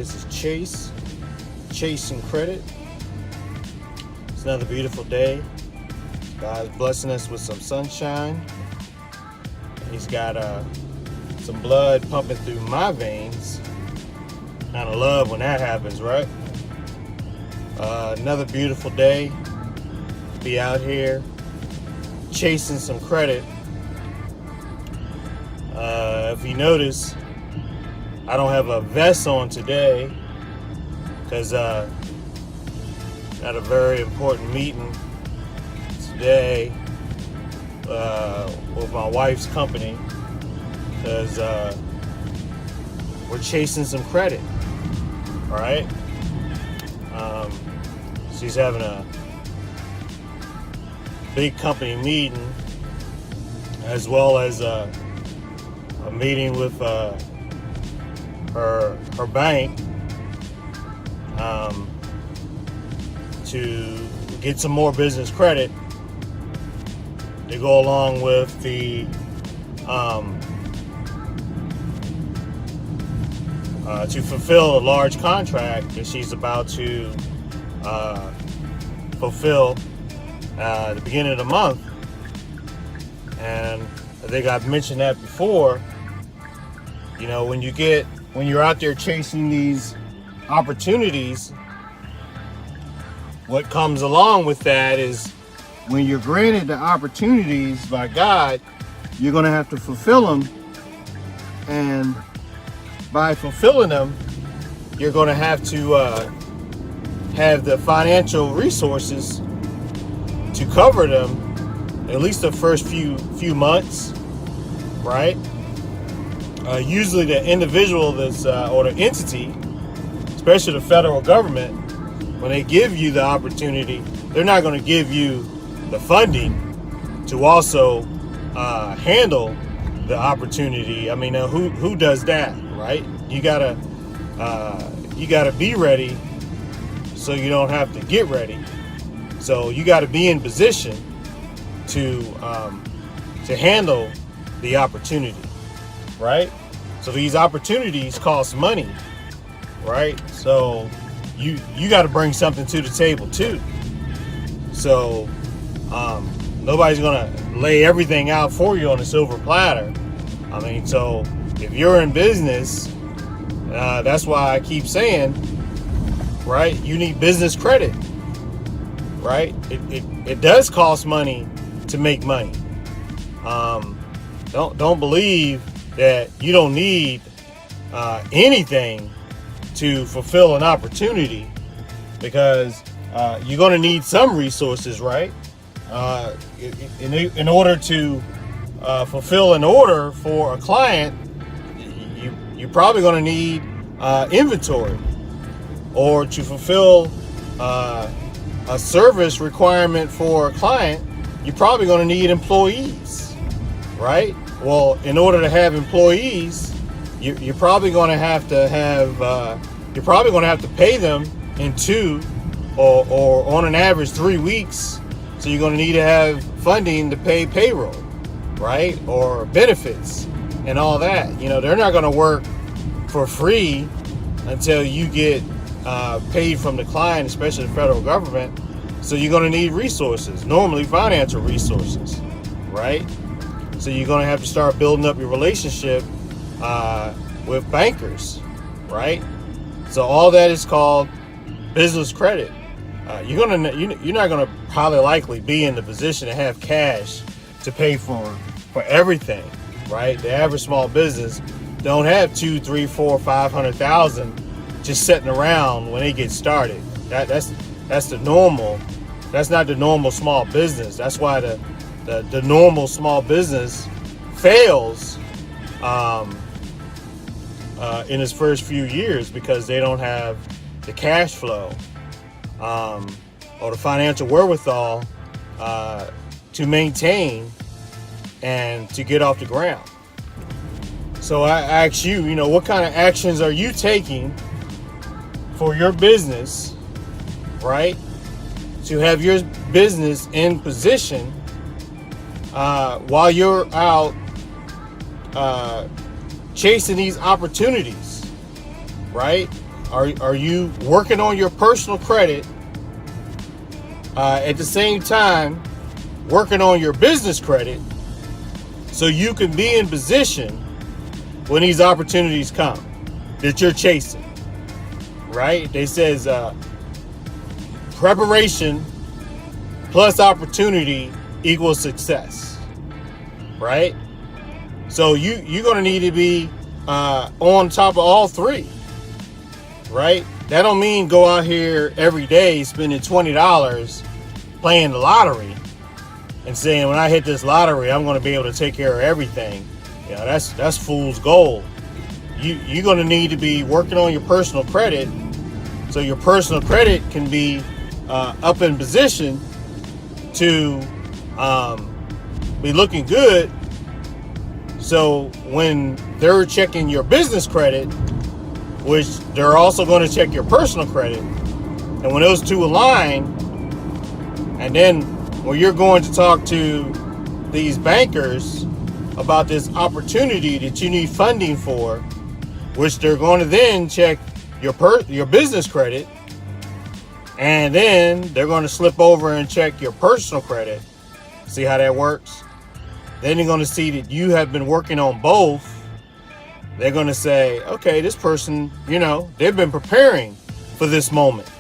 This is ChaseNCredit. It's another beautiful day. God's blessing us with some sunshine. He's got some blood pumping through my veins. Kind of love when that happens, right? Another beautiful day. Be out here chasing some credit. If you notice, I don't have a vest on today because got a very important meeting today with my wife's company because we're chasing some credit. All right. She's having a big company meeting as well as a meeting with her bank to get some more business credit to go along with the to fulfill a large contract that she's about to fulfill at the beginning of the month. And I think I've mentioned that before. You know, when you're out there chasing these opportunities, what comes along with that is when you're granted the opportunities by God, you're going to have to fulfill them. And by fulfilling them, you're going to have the financial resources to cover them at least the first few months, right? Usually the individual that's or the entity, especially the federal government, when they give you the opportunity, they're not going to give you the funding to also handle the opportunity. I mean, who does that, right? You gotta be ready, so you don't have to get ready. So you got to be in position to handle the opportunity, right? So these opportunities cost money, right? So you got to bring something to the table too. So nobody's gonna lay everything out for you on a silver platter. I mean, so if you're in business, that's why I keep saying, right? You need business credit, right? It does cost money to make money. Don't believe that you don't need anything to fulfill an opportunity, because you're going to need some resources, right? In order to fulfill an order for a client, you're probably going to need inventory, or to fulfill a service requirement for a client, you're probably going to need employees, right? Well, in order to have employees, you're probably going to have to pay them in 2 or on an average 3 weeks. So you're going to need to have funding to pay payroll, right? Or benefits and all that. You know, they're not going to work for free until you get paid from the client, especially the federal government. So you're going to need resources, normally financial resources, right? So you're going to have to start building up your relationship with bankers, right? So all that is called business credit. You're not going to probably likely be in the position to have cash to pay for everything, right? The average small business don't have 2, 3, 4, 500,000 just sitting around when they get started. That's the normal. That's not the normal small business. That's why the normal small business fails in its first few years, because they don't have the cash flow or the financial wherewithal to maintain and to get off the ground. So I ask you, what kind of actions are you taking for your business, right? To have your business in position while you're out chasing these opportunities, right? Are you working on your personal credit at the same time working on your business credit so you can be in position when these opportunities come that you're chasing, right? They says preparation plus opportunity equals success, right? So you're going to need to be on top of all three, right? That don't mean go out here every day spending $20 playing the lottery and saying, when I hit this lottery, I'm going to be able to take care of everything. You know, that's fool's gold. You're going to need to be working on your personal credit so your personal credit can be up in position to be looking good. So when they're checking your business credit, which they're also going to check your personal credit, and when those two align, and then when you're going to talk to these bankers about this opportunity that you need funding for, which they're going to then check your business credit, and then they're going to slip over and check your personal credit. See how that works? Then you're going to see that you have been working on both. They're going to say, okay, this person, they've been preparing for this moment.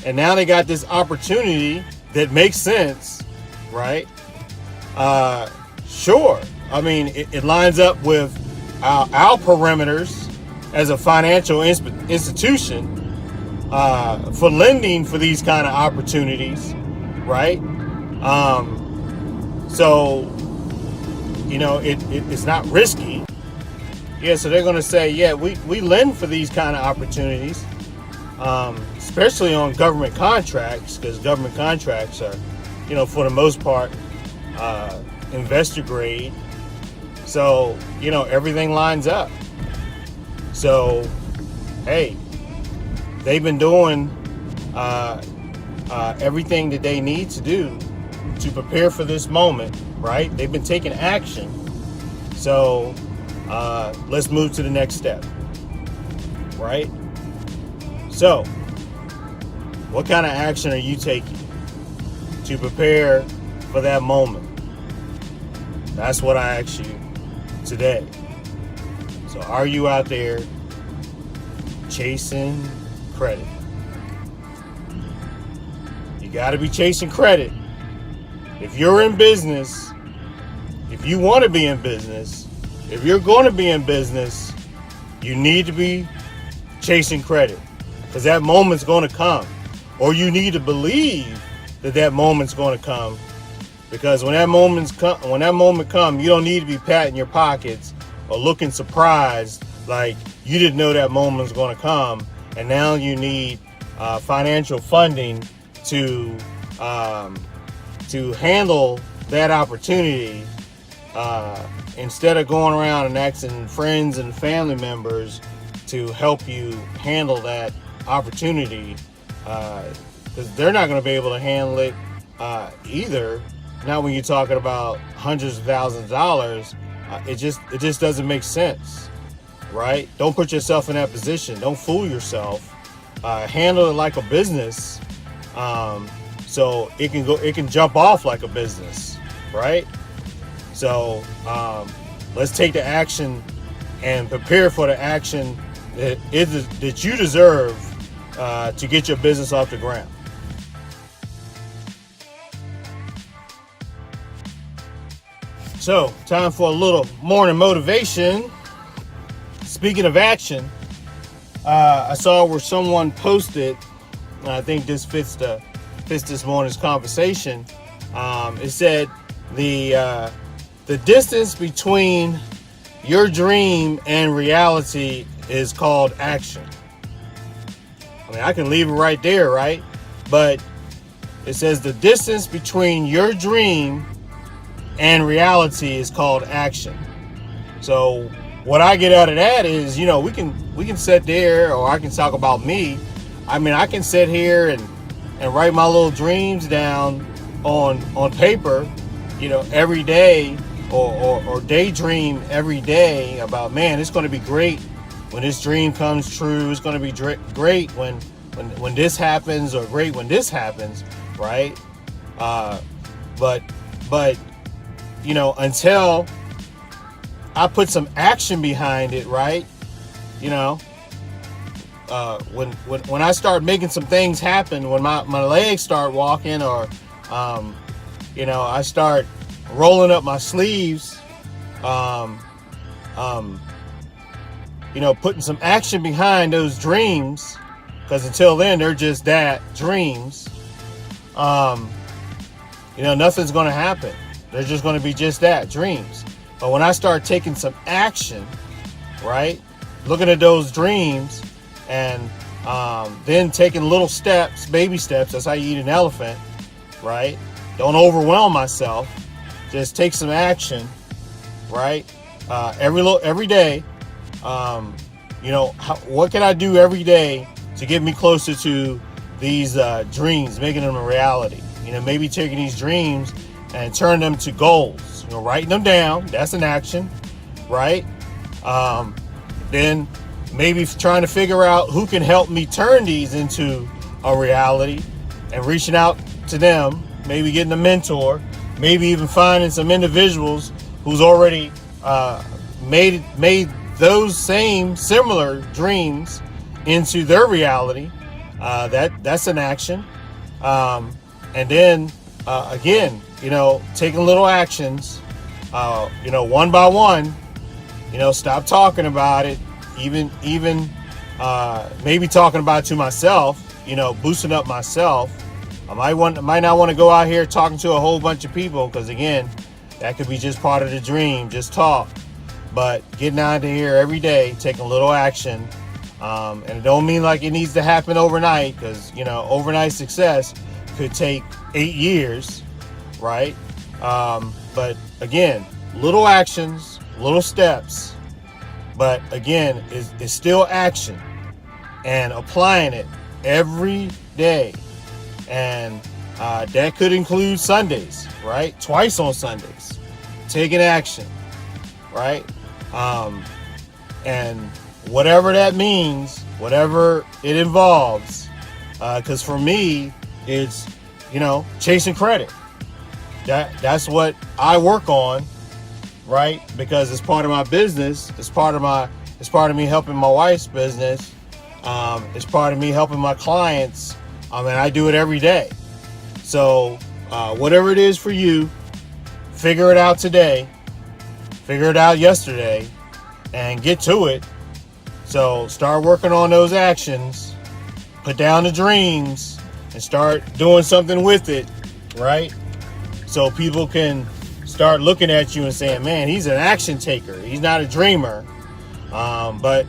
And now they got this opportunity that makes sense, right? Sure. I mean, it lines up with our parameters as a financial institution for lending for these kind of opportunities, right? So, it's not risky. Yeah, so they're going to say, yeah, we lend for these kind of opportunities, especially on government contracts, because government contracts are, for the most part, investor grade. So, everything lines up. So, hey, they've been doing everything that they need to do to prepare for this moment, right? They've been taking action. So let's move to the next step, right? So what kind of action are you taking to prepare for that moment? That's what I asked you today. So are you out there chasing credit? You got to be chasing credit. If you're in business, if you want to be in business, if you're going to be in business, you need to be chasing credit, because that moment's going to come, or you need to believe that moment's going to come, because when that moment comes, you don't need to be patting your pockets or looking surprised like you didn't know that moment's going to come, and now you need financial funding to handle that opportunity, instead of going around and asking friends and family members to help you handle that opportunity, because they're not going to be able to handle it either. Not when you're talking about hundreds of thousands of dollars. It just doesn't make sense, right? Don't put yourself in that position. Don't fool yourself. Handle it like a business, so it can jump off like a business, right? So let's take the action and prepare for the action that you deserve to get your business off the ground. So, time for a little morning motivation. Speaking of action, I saw where someone posted, and I think this fits this morning's conversation. It said the distance between your dream and reality is called action. I mean, I can leave it right there, right? But it says the distance between your dream and reality is called action. So what I get out of that is, we can sit there, or I can talk about me. I mean, I can sit here and write my little dreams down on paper, every day, or daydream every day about, man, it's going to be great when this dream comes true. It's going to be great when this happens, or great when this happens, right? But until I put some action behind it, right? When I start making some things happen, when my legs start walking, or I start rolling up my sleeves, putting some action behind those dreams, because until then they're just that, dreams. Nothing's going to happen. They're just going to be just that, dreams. But when I start taking some action, right, looking at those dreams, and then taking little steps, baby steps, that's how you eat an elephant, right? Don't overwhelm myself. Just take some action, right? Every day. What can I do every day to get me closer to these dreams, making them a reality? Maybe taking these dreams and turn them to goals. Writing them down. That's an action, right? Then maybe trying to figure out who can help me turn these into a reality, and reaching out to them, maybe getting a mentor, maybe even finding some individuals who's already made those same similar dreams into their reality. That's an action. And then again, taking little actions, one by one, stop talking about it, even maybe talking about it to myself, boosting up myself. I might not want to go out here talking to a whole bunch of people, because again, that could be just part of the dream, just talk. But getting out of here every day, taking a little action, and it don't mean like it needs to happen overnight, because overnight success could take 8 years, right? But again, little actions, little steps, but again, it's still action, and applying it every day. And that could include Sundays, right? Twice on Sundays, taking action, right? And whatever that means, whatever it involves, because for me, it's chasing credit. That's what I work on, right? Because it's part of my business. It's part of me helping my wife's business. It's part of me helping my clients. And I do it every day. So whatever it is for you, figure it out today, figure it out yesterday, and get to it. So start working on those actions, put down the dreams, and start doing something with it, right? So people can start looking at you and saying, man, he's an action taker. He's not a dreamer. But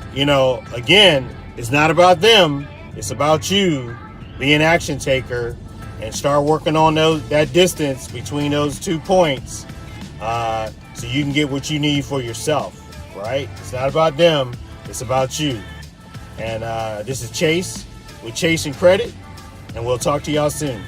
again, it's not about them. It's about you. Be an action taker and start working on that distance between those 2 points, so you can get what you need for yourself, right? It's not about them. It's about you. And this is Chase with ChaseNCredit, and we'll talk to y'all soon.